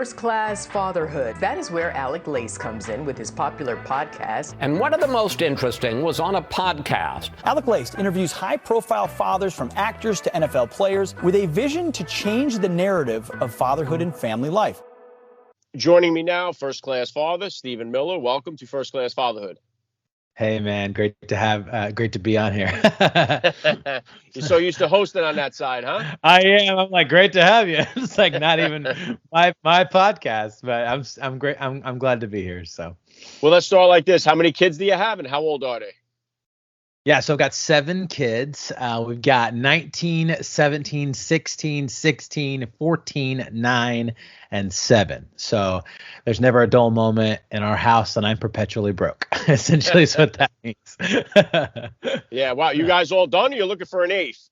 First Class Fatherhood. That is where Alec Lace comes in with his popular podcast. And one of the most interesting was on a podcast. Alec Lace interviews high-profile fathers from actors to NFL players with a vision to change the narrative of fatherhood and family life. Joining me now, First Class Father, Stephen Miller. Welcome to First Class Fatherhood. Hey man, great to be on here. You're so used to hosting on that side, huh? I am. I'm like, great to have you. It's like not even my podcast, but I'm great. I'm glad to be here. So, well, let's start like this. How many kids do you have, and how old are they? Yeah, so I've got 7 kids. We've got 19, 17, 16, 16, 14, 9, and 7. So there's never a dull moment in our house, and I'm perpetually broke. Essentially is what that means. Yeah, wow. You guys all done? Or you're looking for an 8th?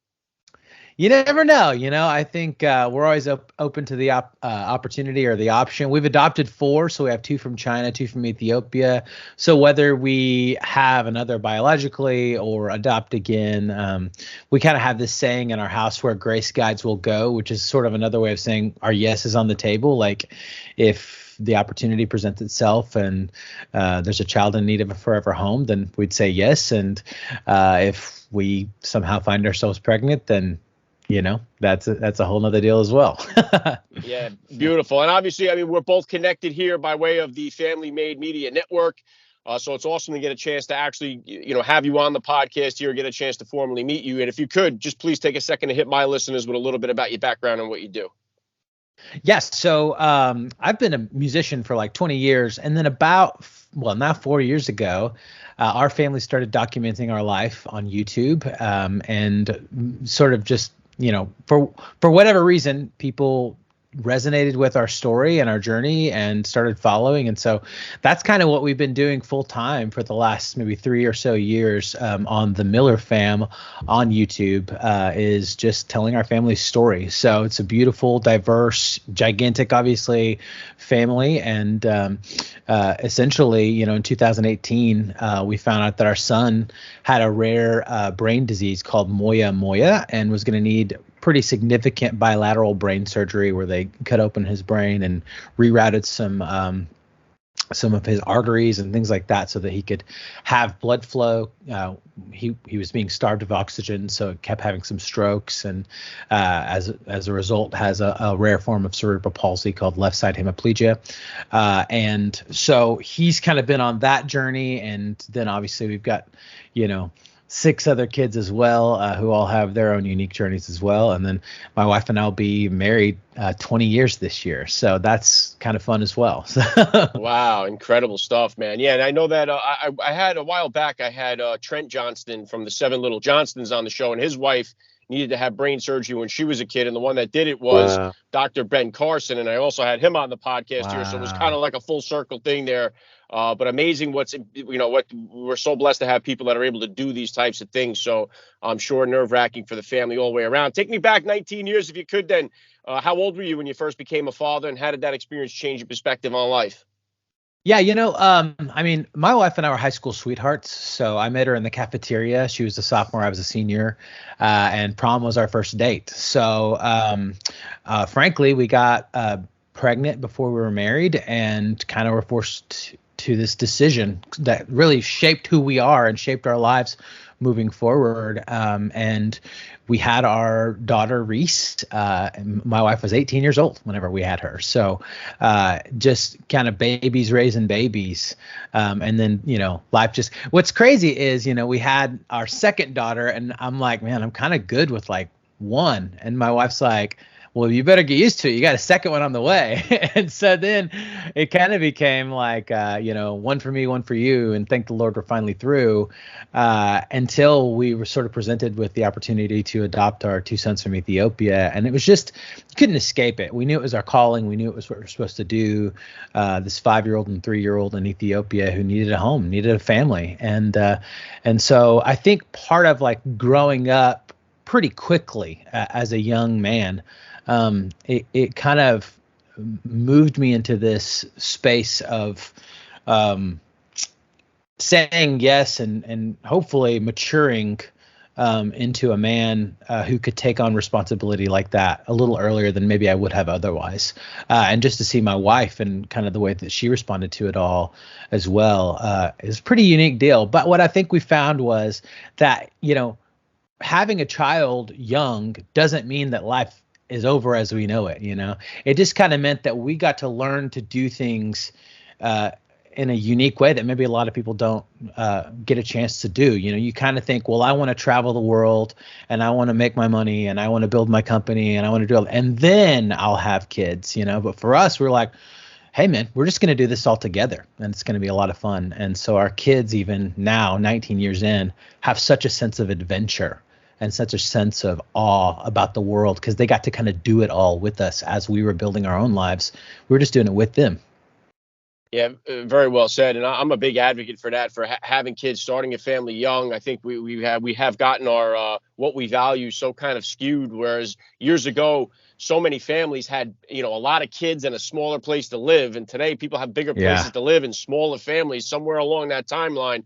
You never know. I think we're always open to the opportunity or the option. We've adopted 4, so we have 2 from China, 2 from Ethiopia. So whether we have another biologically or adopt again, we kind of have this saying in our house where grace guides will go, which is sort of another way of saying our yes is on the table. Like if the opportunity presents itself and there's a child in need of a forever home, then we'd say yes. And if we somehow find ourselves pregnant, then that's a whole nother deal as well. Yeah, beautiful. And obviously, I mean, we're both connected here by way of the FamilyMade Media Network. So it's awesome to get a chance to actually, have you on the podcast here, get a chance to formally meet you. And if you could, just please take a second to hit my listeners with a little bit about your background and what you do. Yes. So I've been a musician for like 20 years. And then now 4 years ago, our family started documenting our life on YouTube and sort of just, for whatever reason, people resonated with our story and our journey and started following. And so that's kind of what we've been doing full time for the last maybe 3 or so years on the Miller fam on YouTube is just telling our family's story. So it's a beautiful, diverse, gigantic, obviously, family. And essentially, in 2018, we found out that our son had a rare brain disease called moya and was going to need pretty significant bilateral brain surgery where they cut open his brain and rerouted some of his arteries and things like that so that he could have blood flow. He was being starved of oxygen, so kept having some strokes, and as a result has a rare form of cerebral palsy called left side hemiplegia. And so he's kind of been on that journey, and then obviously we've got 6 other kids as well, who all have their own unique journeys as well. And then my wife and I will be married 20 years this year. So that's kind of fun as well. Wow. Incredible stuff, man. Yeah. And I know that I had a while back, I had Trent Johnston from the 7 Little Johnstons on the show, and his wife needed to have brain surgery when she was a kid. And the one that did it was Dr. Ben Carson. And I also had him on the podcast here. So it was kind of like a full circle thing there. But amazing what we're so blessed to have people that are able to do these types of things. So I'm sure nerve-wracking for the family all the way around. Take me back 19 years if you could then. How old were you when you first became a father, and how did that experience change your perspective on life? Yeah, I mean, my wife and I were high school sweethearts. So I met her in the cafeteria. She was a sophomore, I was a senior, and prom was our first date. So frankly, we got pregnant before we were married and kind of were forced to this decision that really shaped who we are and shaped our lives moving forward. And we had our daughter, Reese. My wife was 18 years old whenever we had her. So just kind of babies raising babies. And then, life just, what's crazy is, we had our second daughter, and I'm like, man, I'm kind of good with like 1. And my wife's like, well, you better get used to it. You got a second one on the way. And so then it kind of became like, 1 for me, 1 for you. And thank the Lord we're finally through until we were sort of presented with the opportunity to adopt our 2 sons from Ethiopia. And it was just, you couldn't escape it. We knew it was our calling. We knew it was what we're supposed to do. This 5-year-old and 3-year-old in Ethiopia who needed a home, needed a family. And so I think part of like growing up pretty quickly as a young man, it kind of moved me into this space of saying yes and hopefully maturing into a man who could take on responsibility like that a little earlier than maybe I would have otherwise. And just to see my wife and kind of the way that she responded to it all as well is a pretty unique deal. But what I think we found was that, having a child young doesn't mean that life is over as we know it. It just kind of meant that we got to learn to do things in a unique way that maybe a lot of people don't get a chance to do. You kind of think, well, I want to travel the world and I want to make my money and I want to build my company and I want to do it, and then I'll have kids, But for us, we're like, hey man, we're just going to do this all together and it's going to be a lot of fun. And so our kids, even now, 19 years in, have such a sense of adventure and such a sense of awe about the world because they got to kind of do it all with us as we were building our own lives. We were just doing it with them. Yeah, very well said. And I'm a big advocate for that, for having kids, starting a family young. I think we have gotten our what we value so kind of skewed, whereas years ago, so many families had, a lot of kids and a smaller place to live. And today people have bigger places to live and smaller families. Somewhere along that timeline,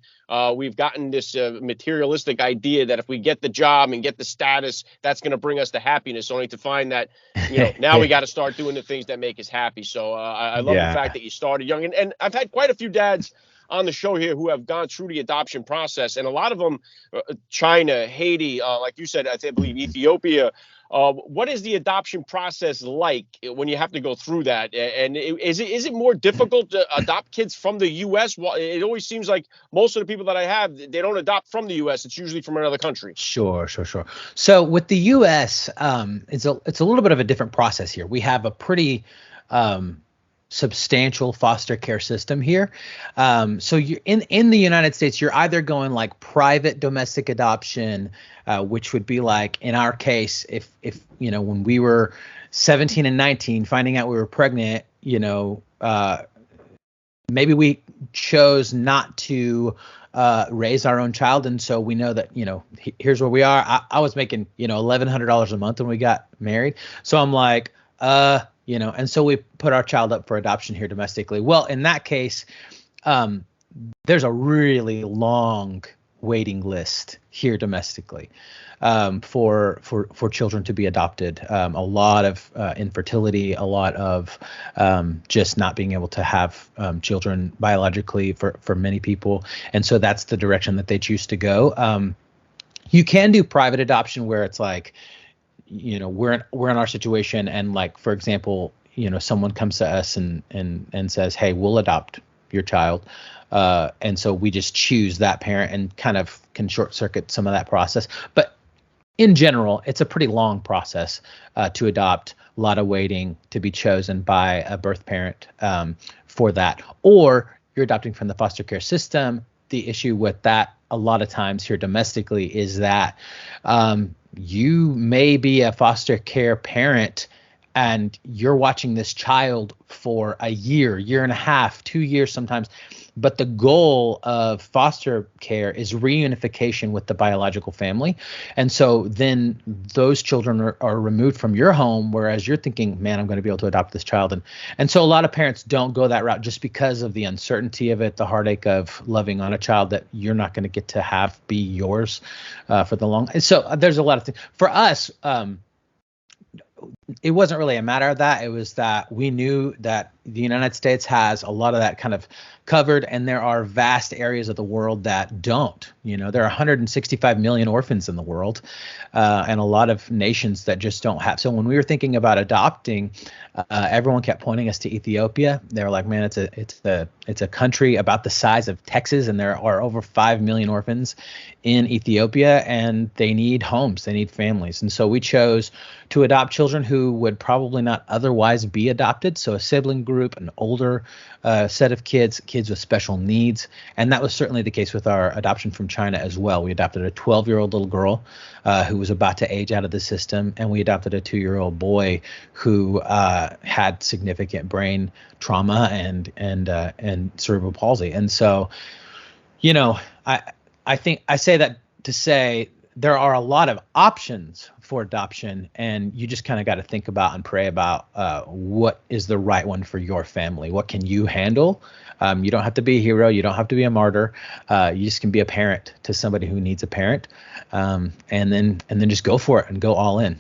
we've gotten this materialistic idea that if we get the job and get the status, that's going to bring us to happiness, only to find that, now we got to start doing the things that make us happy. So I love the fact that you started young. And I've had quite a few dads on the show here who have gone through the adoption process, and a lot of them, China, Haiti, like you said, I believe Ethiopia. What is the adoption process like when you have to go through that? And is it more difficult to adopt kids from the U.S.? Well, it always seems like most of the people that I have, they don't adopt from the U.S. It's usually from another country. Sure. So with the U.S., it's a little bit of a different process here. We have a pretty substantial foster care system here. So you're in the United States, you're either going like private domestic adoption, which would be like, in our case, if when we were 17 and 19, finding out we were pregnant, maybe we chose not to raise our own child. And so we know that, here's where we are. I was making, $1,100 a month when we got married. So I'm like, and so we put our child up for adoption here domestically. Well, in that case, there's a really long waiting list here domestically for children to be adopted. A lot of infertility, a lot of just not being able to have children biologically for many people. And so that's the direction that they choose to go. You can do private adoption where it's like, we're in our situation, and like, for example, someone comes to us and says, hey, we'll adopt your child. And so we just choose that parent and kind of can short circuit some of that process. But in general, it's a pretty long process to adopt, a lot of waiting to be chosen by a birth parent for that. Or you're adopting from the foster care system. The issue with that a lot of times here domestically is that you may be a foster care parent and you're watching this child for a year and a half, 2 years sometimes. But the goal of foster care is reunification with the biological family. And so then those children are removed from your home, whereas you're thinking, man, I'm going to be able to adopt this child. And so a lot of parents don't go that route just because of the uncertainty of it, the heartache of loving on a child that you're not going to get to have be yours for the long. And so there's a lot of things. For us, it wasn't really a matter of that. It was that we knew that the United States has a lot of that kind of covered, and there are vast areas of the world that don't. There are 165 million orphans in the world, and a lot of nations that just don't have. So when we were thinking about adopting, everyone kept pointing us to Ethiopia. They were like, man, it's a country about the size of Texas, and there are over 5 million orphans in Ethiopia, and they need homes, they need families. And so we chose to adopt children who would probably not otherwise be adopted. So a sibling group, an older set of kids with special needs. And that was certainly the case with our adoption from China as well. We adopted a 12-year-old little girl who was about to age out of the system, and we adopted a 2-year-old boy who had significant brain trauma and cerebral palsy. And so, I think I say that to say there are a lot of options for adoption, and you just kind of got to think about and pray about what is the right one for your family. What can you handle? You don't have to be a hero. You don't have to be a martyr. You just can be a parent to somebody who needs a parent, and then just go for it and go all in.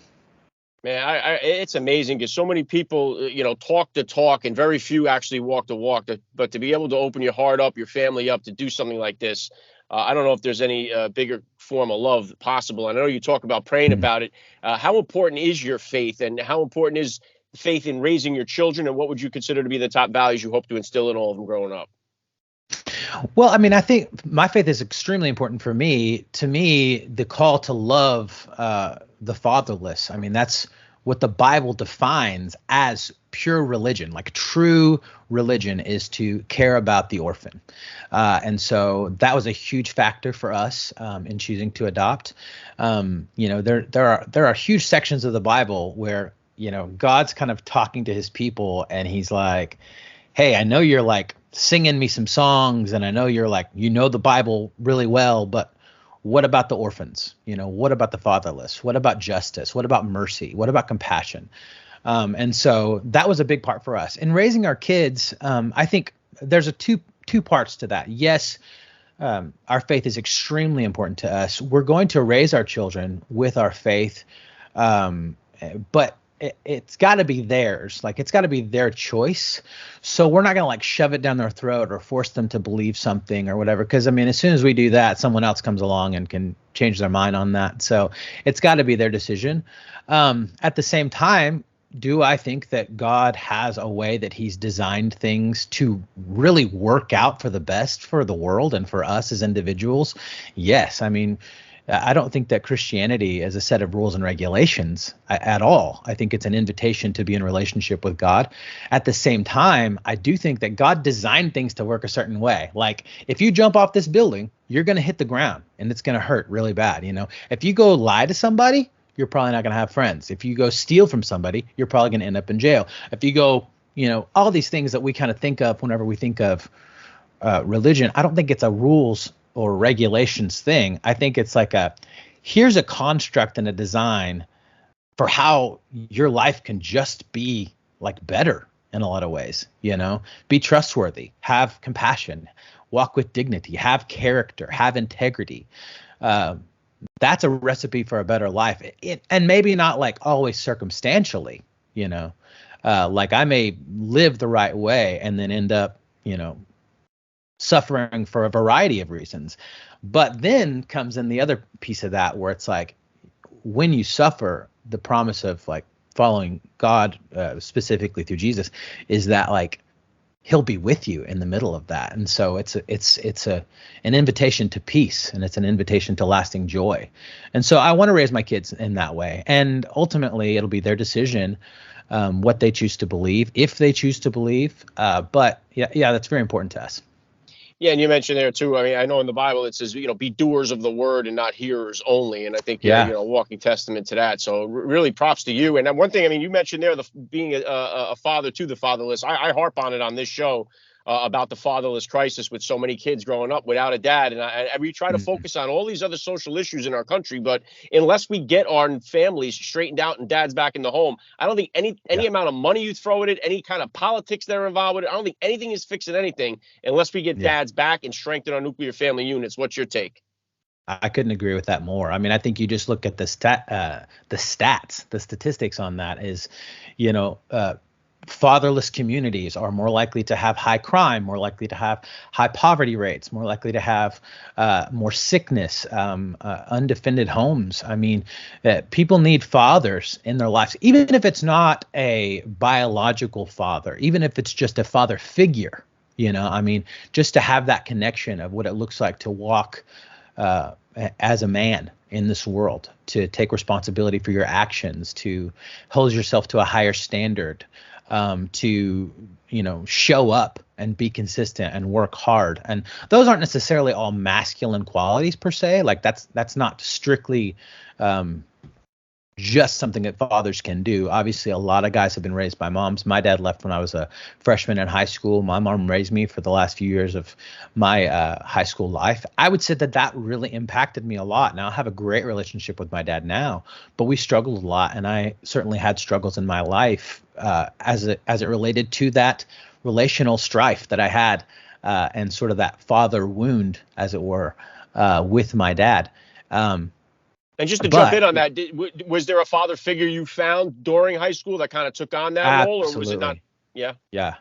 Man, it's amazing because so many people, talk the talk and very few actually walk the walk. But to be able to open your heart up, your family up, to do something like this, I don't know if there's any bigger form of love possible. I know you talk about praying about it. How important is your faith, and how important is faith in raising your children, and what would you consider to be the top values you hope to instill in all of them growing up? Well, I mean, I think my faith is extremely important for me. To me, the call to love the fatherless, I mean, that's what the Bible defines as pure religion. Like true religion is to care about the orphan. And so that was a huge factor for us in choosing to adopt. There are huge sections of the Bible where, God's kind of talking to his people, and he's like, hey, I know you're like singing me some songs, and I know you're like, the Bible really well, but what about the orphans? What about the fatherless? What about justice? What about mercy? What about compassion? And so that was a big part for us in raising our kids. I think there's two parts to that. Yes, our faith is extremely important to us. We're going to raise our children with our faith, but it's got to be theirs. Like, it's got to be their choice. So we're not going to like shove it down their throat or force them to believe something or whatever. Because I mean, as soon as we do that, someone else comes along and can change their mind on that. So it's got to be their decision. At the same time, do I think that God has a way that he's designed things to really work out for the best for the world and for us as individuals? Yes. I mean, I don't think that Christianity is a set of rules and regulations at all. I think it's an invitation to be in relationship with God. At the same time, I do think that God designed things to work a certain way. Like, if you jump off this building, you're going to hit the ground and it's going to hurt really bad. If you go lie to somebody, you're probably not going to have friends. If you go steal from somebody, you're probably going to end up in jail. If you go, all these things that we kind of think of whenever we think of religion, I don't think it's a rules or regulations thing. I think it's like here's a construct and a design for how your life can just be like better in a lot of ways. Be trustworthy, have compassion, walk with dignity, have character, have integrity. That's a recipe for a better life. And maybe not like always circumstantially, like I may live the right way and then end up, suffering for a variety of reasons. But then comes in the other piece of that where it's like, when you suffer, the promise of like following God, specifically through Jesus, is that like he'll be with you in the middle of that. And so it's an invitation to peace, and it's an invitation to lasting joy. And so I want to raise my kids in that way. And ultimately it'll be their decision, what they choose to believe, if they choose to believe. But yeah, that's very important to us. Yeah, and you mentioned there too. I mean, I know in the Bible it says, be doers of the word and not hearers only. And I think you're, walking testament to that. So really props to you. And one thing, I mean, you mentioned there being a father to the fatherless. I harp on it on this show about the fatherless crisis with so many kids growing up without a dad. And we try to focus on all these other social issues in our country. But unless we get our families straightened out and dads back in the home, I don't think any amount of money you throw at it, any kind of politics that are involved with it, I don't think anything is fixing anything unless we get dads back and strengthen our nuclear family units. What's your take? I couldn't agree with that more. I mean, I think you just look at the stats, the statistics on that is, fatherless communities are more likely to have high crime, more likely to have high poverty rates, more likely to have more sickness, undefended homes. I mean, people need fathers in their lives, even if it's not a biological father, even if it's just a father figure, I mean, just to have that connection of what it looks like to walk as a man in this world, to take responsibility for your actions, to hold yourself to a higher standard, to show up and be consistent and work hard. And those aren't necessarily all masculine qualities per se. Like that's not strictly just something that fathers can do. Obviously, a lot of guys have been raised by moms. My dad left when I was a freshman in high school. My mom raised me for the last few years of my high school life. I would say that really impacted me a lot. Now, I have a great relationship with my dad now, but we struggled a lot, and I certainly had struggles in my life as it related to that relational strife that I had and sort of that father wound, as it were, with my dad. And just to jump in on that, was there a father figure you found during high school that kind of took on that role, or was it not? Yeah. Yeah,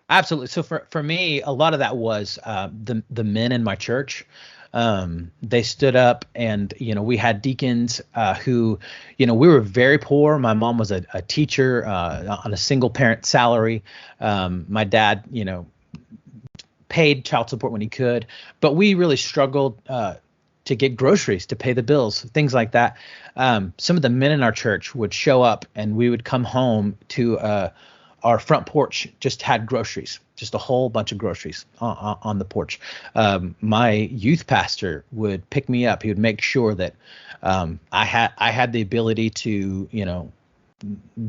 absolutely. So for me, a lot of that was the men in my church. They stood up, and we had deacons who, we were very poor. My mom was a teacher on a single parent salary. My dad, paid child support when he could, but we really struggled to get groceries, to pay the bills, things like that. Some of the men in our church would show up, and we would come home to our front porch, just had groceries, just a whole bunch of groceries on the porch. My youth pastor would pick me up. He would make sure that I had the ability to,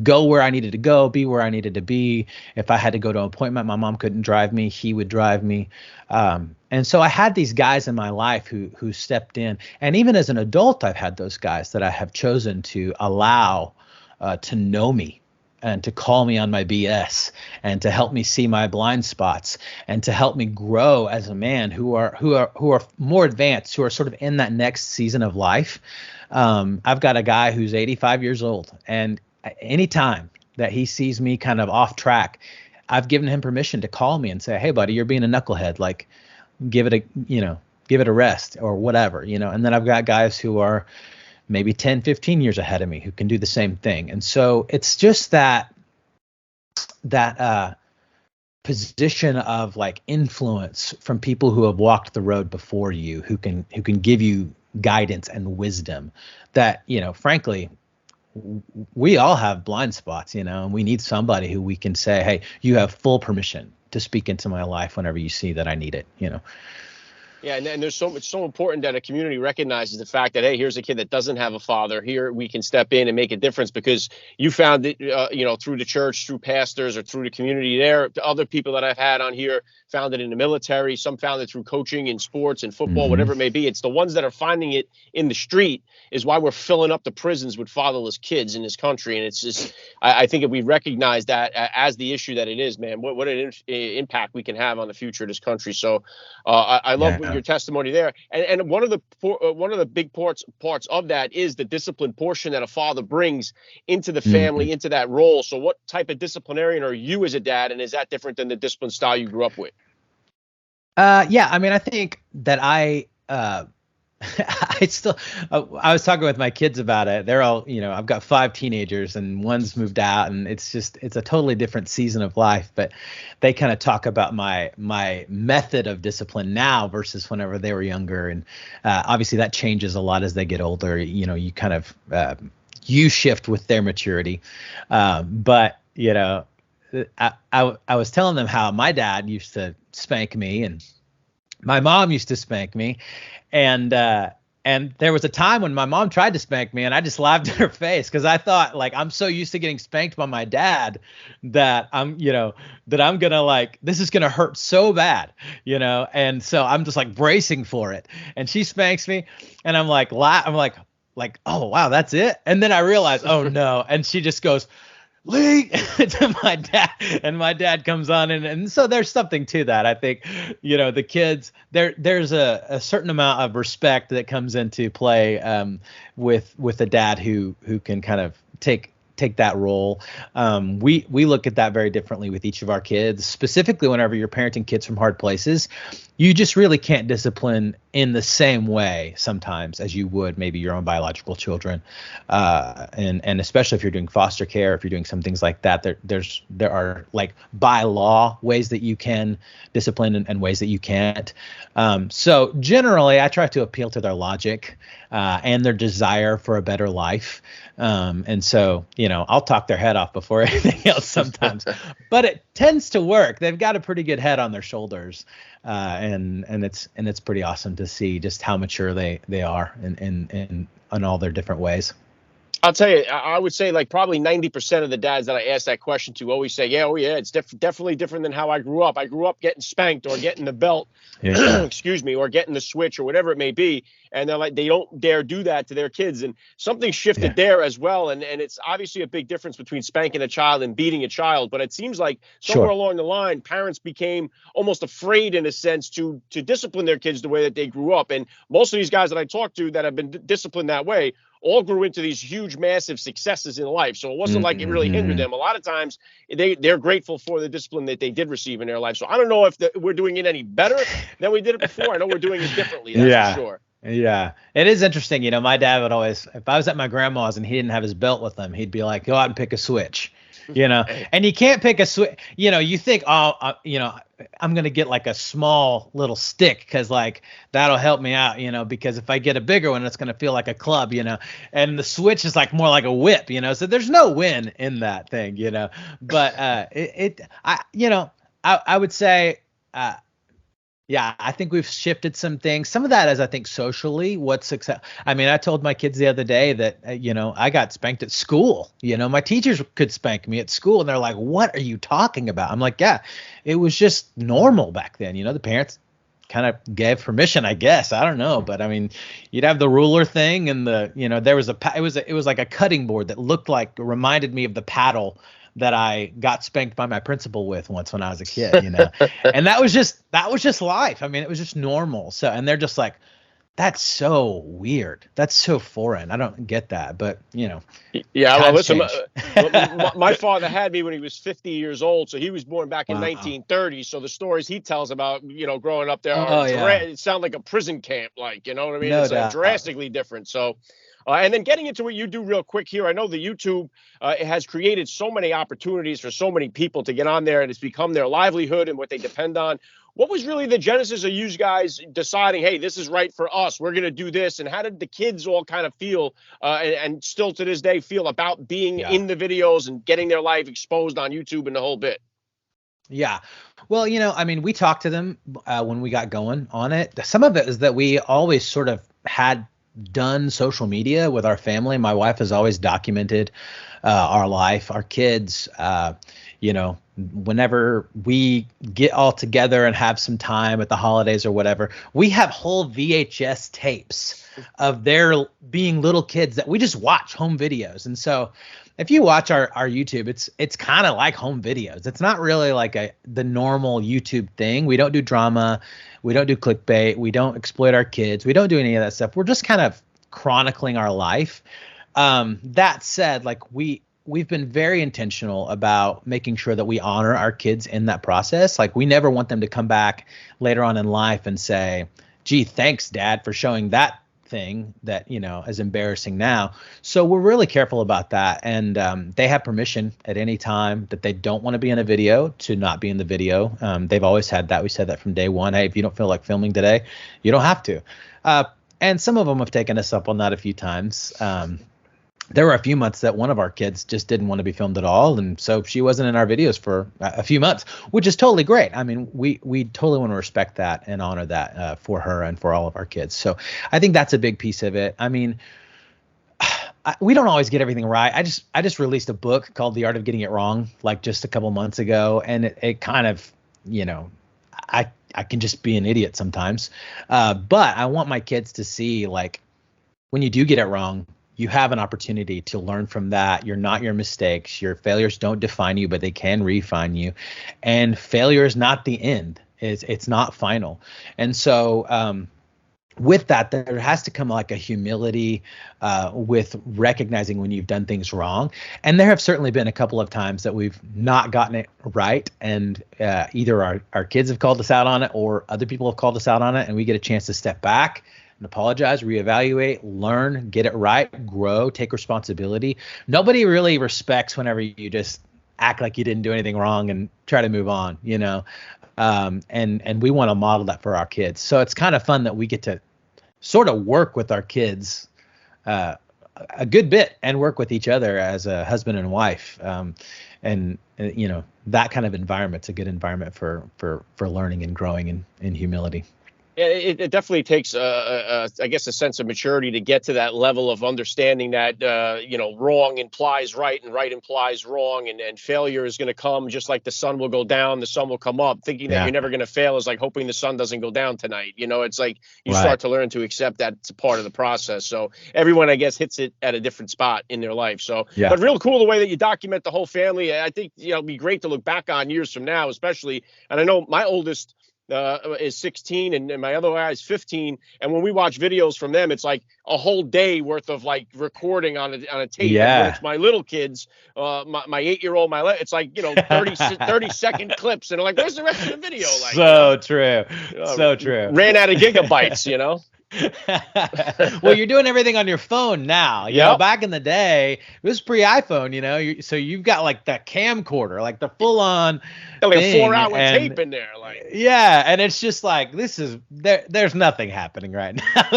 go where I needed to go, be where I needed to be. If I had to go to an appointment, my mom couldn't drive me, he would drive me. And so I had these guys in my life who stepped in. And even as an adult, I've had those guys that I have chosen to allow to know me and to call me on my BS and to help me see my blind spots and to help me grow as a man, who are more advanced, who are sort of in that next season of life. I've got a guy who's 85 years old, and anytime that he sees me kind of off track, I've given him permission to call me and say, "Hey buddy, you're being a knucklehead. Like, give it a rest," or whatever, And then I've got guys who are maybe 10, 15 years ahead of me who can do the same thing. And so it's just that position of like influence from people who have walked the road before you, who can give you guidance and wisdom that, frankly, we all have blind spots, and we need somebody who we can say, "Hey, you have full permission to speak into my life whenever you see that I need it," Yeah, and there's it's so important that a community recognizes the fact that, hey, here's a kid that doesn't have a father. Here we can step in and make a difference, because you found it, through the church, through pastors, or through the community there. The other people that I've had on here found it in the military. Some found it through coaching in sports and football, whatever it may be. It's the ones that are finding it in the street is why we're filling up the prisons with fatherless kids in this country. And it's just, I think if we recognize that as the issue that it is, man, what an impact we can have on the future of this country. So I love your testimony there, and one of the big parts of that is the discipline portion that a father brings into the family, into that role. So what type of disciplinarian are you as a dad, and is that different than the discipline style you grew up with? Yeah, I mean, I think that I was talking with my kids about it. They're all, I've got 5 teenagers and one's moved out, and it's a totally different season of life. But they kind of talk about my method of discipline now versus whenever they were younger. And obviously that changes a lot as they get older. You kind of, you shift with their maturity. But, I was telling them how my dad used to spank me and my mom used to spank me. And there was a time when my mom tried to spank me and I just laughed in her face, because I thought, like, I'm so used to getting spanked by my dad that I'm gonna, this is gonna hurt so bad, and so I'm just like bracing for it. And she spanks me and I'm like, oh wow, that's it. And then I realize, oh no. And she just goes, "Lee," to my dad, and my dad comes on, and so there's something to that. I think, the kids, there's a certain amount of respect that comes into play with a dad who can kind of take that role. We look at that very differently with each of our kids, specifically whenever you're parenting kids from hard places. You just really can't discipline in the same way sometimes as you would maybe your own biological children. And especially if you're doing foster care, if you're doing some things like that, there are, like, by law ways that you can discipline and ways that you can't. So generally I try to appeal to their logic and their desire for a better life. And so, I'll talk their head off before anything else sometimes, but it tends to work. They've got a pretty good head on their shoulders. And it's pretty awesome to see just how mature they are in all their different ways. I'll tell you, I would say like probably 90% of the dads that I ask that question to always say, yeah, oh yeah, it's definitely different than how I grew up. I grew up getting spanked or getting the belt, Yeah. excuse me, or getting the switch or whatever it may be. And they're like, they don't dare do that to their kids. And something shifted there as well. And it's obviously a big difference between spanking a child and beating a child. But it seems like somewhere Sure. along the line, parents became almost afraid in a sense to discipline their kids the way that they grew up. And most of these guys that I talk to that have been disciplined that way all grew into these huge, massive successes in life. So it wasn't like it really hindered them. A lot of times they're grateful for the discipline that they did receive in their life. So I don't know if we're doing it any better than we did it before. I know we're doing it differently. That's for sure. Yeah, it is interesting. You know, my dad would always, if I was at my grandma's and he didn't have his belt with him, he'd be like, go out and pick a switch. You know, and you can't pick a switch. You know, you think, you know, I'm going to get like a small little stick because like that'll help me out, you know, because if I get a bigger one, it's going to feel like a club, you know, and the switch is like more like a whip, you know, so there's no win in that thing, you know, but I would say, yeah, I think we've shifted some things. Some of that is, I think, socially, what's success. I mean, I told my kids the other day that, you know, I got spanked at school. You know, my teachers could spank me at school and they're like, what are you talking about? I'm like, yeah, it was just normal back then. You know, the parents kind of gave permission, I guess. I don't know. But I mean, you'd have the ruler thing and there was it was like a cutting board that reminded me of the paddle that I got spanked by my principal with once when I was a kid, you know, and that was just life. I mean, it was just normal. So, and they're just like, that's so weird. That's so foreign. I don't get that, but you know. Yeah. Well, listen, my father had me when he was 50 years old. So he was born back in 1930. So the stories he tells about, you know, growing up there, it sound like a prison camp, like, you know what I mean? No it's doubt. Drastically different. So, and then getting into what you do real quick here, I know the YouTube it has created so many opportunities for so many people to get on there, and it's become their livelihood and what they depend on. What was really the genesis of you guys deciding, hey, this is right for us, we're going to do this? And how did the kids all kind of feel and still to this day feel about being in the videos and getting their life exposed on YouTube and the whole bit? Yeah. Well, you know, I mean, we talked to them when we got going on it. Some of it is that we always sort of had done social media with our family. My wife has always documented our life, our kids, you know, whenever we get all together and have some time at the holidays or whatever, we have whole VHS tapes of their being little kids that we just watch home videos. And so if you watch our YouTube, it's kind of like home videos. It's not really like the normal YouTube thing. We don't do drama. We don't do clickbait. We don't exploit our kids. We don't do any of that stuff. We're just kind of chronicling our life. That said, like we've been very intentional about making sure that we honor our kids in that process. Like we never want them to come back later on in life and say, gee, thanks, Dad, for showing that thing that, you know, is embarrassing now. So we're really careful about that. And they have permission at any time that they don't want to be in a video to not be in the video. They've always had that. We said that from day one. Hey, if you don't feel like filming today, you don't have to. And some of them have taken us up on that a few times. There were a few months that one of our kids just didn't want to be filmed at all. And so she wasn't in our videos for a few months, which is totally great. I mean, we totally want to respect that and honor that for her and for all of our kids. So I think that's a big piece of it. I mean, we don't always get everything right. I just released a book called The Art of Getting It Wrong, like just a couple months ago. And it kind of, you know, I can just be an idiot sometimes. But I want my kids to see, like, when you do get it wrong, you have an opportunity to learn from that. You're not your mistakes. Your failures don't define you, but they can refine you. And failure is not the end. It's not final. And so with that, there has to come like a humility with recognizing when you've done things wrong. And there have certainly been a couple of times that we've not gotten it right. And either our kids have called us out on it or other people have called us out on it. And we get a chance to step back and apologize, reevaluate, learn, get it right, grow, take responsibility. Nobody really respects whenever you just act like you didn't do anything wrong and try to move on, you know. And we want to model that for our kids. So it's kind of fun that we get to sort of work with our kids a good bit and work with each other as a husband and wife. And you know, that kind of environment's a good environment for learning and growing in humility. It definitely takes, I guess, a sense of maturity to get to that level of understanding that, wrong implies right and right implies wrong. And failure is going to come just like the sun will go down, the sun will come up. Thinking that Yeah. you're never going to fail is like hoping the sun doesn't go down tonight. It's like you Right. start to learn to accept that it's a part of the process. So everyone, I guess, hits it at a different spot in their life. So, Yeah. but real cool the way that you document the whole family. I think, it'd be great to look back on years from now, especially. And I know my oldest is 16 and my other guy is 15, and when we watch videos from them, it's like a whole day worth of like recording on a tape. Yeah. And when it's my little kids, my 8-year-old, it's like 30-second clips, and they're like, where's the rest of the video? Like, so true, so true. Ran out of gigabytes. Well, you're doing everything on your phone now. You know, back in the day, it was pre-iPhone. So you've got like the camcorder, like the full-on like thing, a 4-hour tape in there. Like, yeah, and it's just like there's nothing happening right now.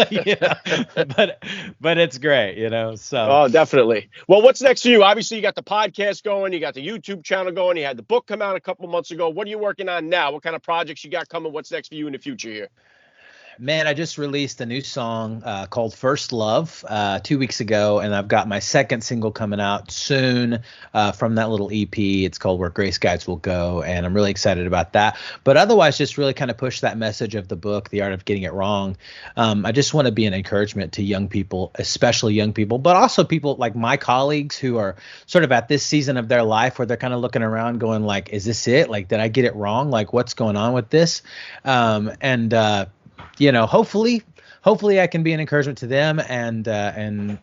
But it's great, So oh, definitely. Well, what's next for you? Obviously, you got the podcast going, you got the YouTube channel going, you had the book come out a couple months ago. What are you working on now? What kind of projects you got coming? What's next for you in the future here? Man, I just released a new song called First Love 2 weeks ago, and I've got my second single coming out soon from that little EP. It's called Where Grace Guides Will Go, and I'm really excited about that. But otherwise, just really kind of push that message of the book, The Art of Getting It Wrong. I just want to be an encouragement to young people, especially young people, but also people like my colleagues who are sort of at this season of their life where they're kind of looking around going like, is this it? Like, did I get it wrong? Like, what's going on with this? Hopefully I can be an encouragement to them and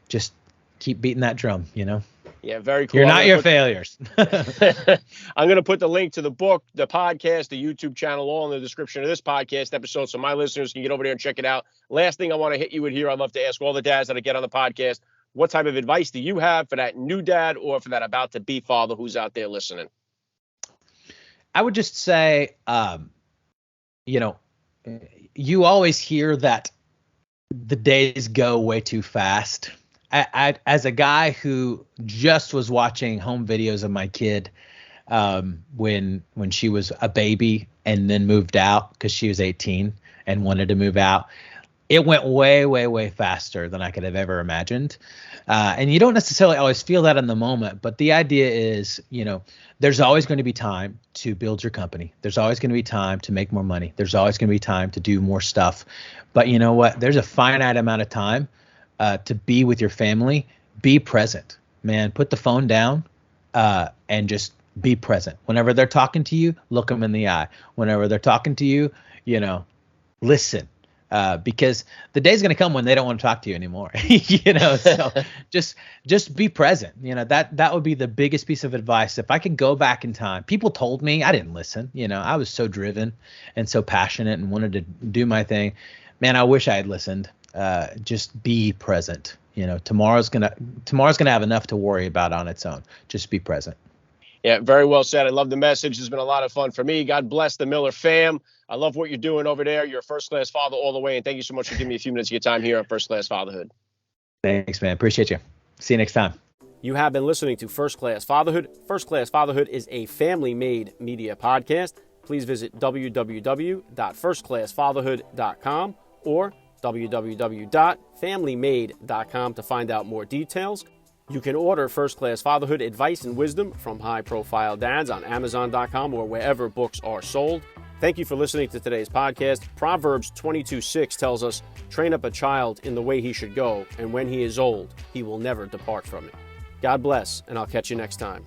just keep beating that drum, Yeah, very cool. You're not your failures. I'm going to put the link to the book, the podcast, the YouTube channel, all in the description of this podcast episode, so my listeners can get over there and check it out. Last thing I want to hit you with here, I'd love to ask all the dads that I get on the podcast, what type of advice do you have for that new dad or for that about to be father who's out there listening? I would just say, you always hear that the days go way too fast. I as a guy who just was watching home videos of my kid when she was a baby and then moved out because she was 18 and wanted to move out, it went way, way, way faster than I could have ever imagined. And you don't necessarily always feel that in the moment, but the idea is, there's always going to be time to build your company. There's always going to be time to make more money. There's always going to be time to do more stuff. But you know what? There's a finite amount of time to be with your family. Be present, man. Put the phone down and just be present. Whenever they're talking to you, look them in the eye. Whenever they're talking to you, listen. Because the day's going to come when they don't want to talk to you anymore, so just be present. That would be the biggest piece of advice. If I could go back in time, people told me I didn't listen. I was so driven and so passionate and wanted to do my thing. Man, I wish I had listened. Just be present. Tomorrow's going to have enough to worry about on its own. Just be present. Yeah, very well said. I love the message. It's been a lot of fun for me. God bless the Miller fam. I love what you're doing over there. You're a first-class father all the way, and thank you so much for giving me a few minutes of your time here on First Class Fatherhood. Thanks, man. Appreciate you. See you next time. You have been listening to First Class Fatherhood. First Class Fatherhood is a family-made media podcast. Please visit www.firstclassfatherhood.com or www.familymade.com to find out more details. You can order First Class Fatherhood advice and wisdom from high-profile dads on Amazon.com or wherever books are sold. Thank you for listening to today's podcast. Proverbs 22:6 tells us, train up a child in the way he should go, and when he is old, he will never depart from it. God bless, and I'll catch you next time.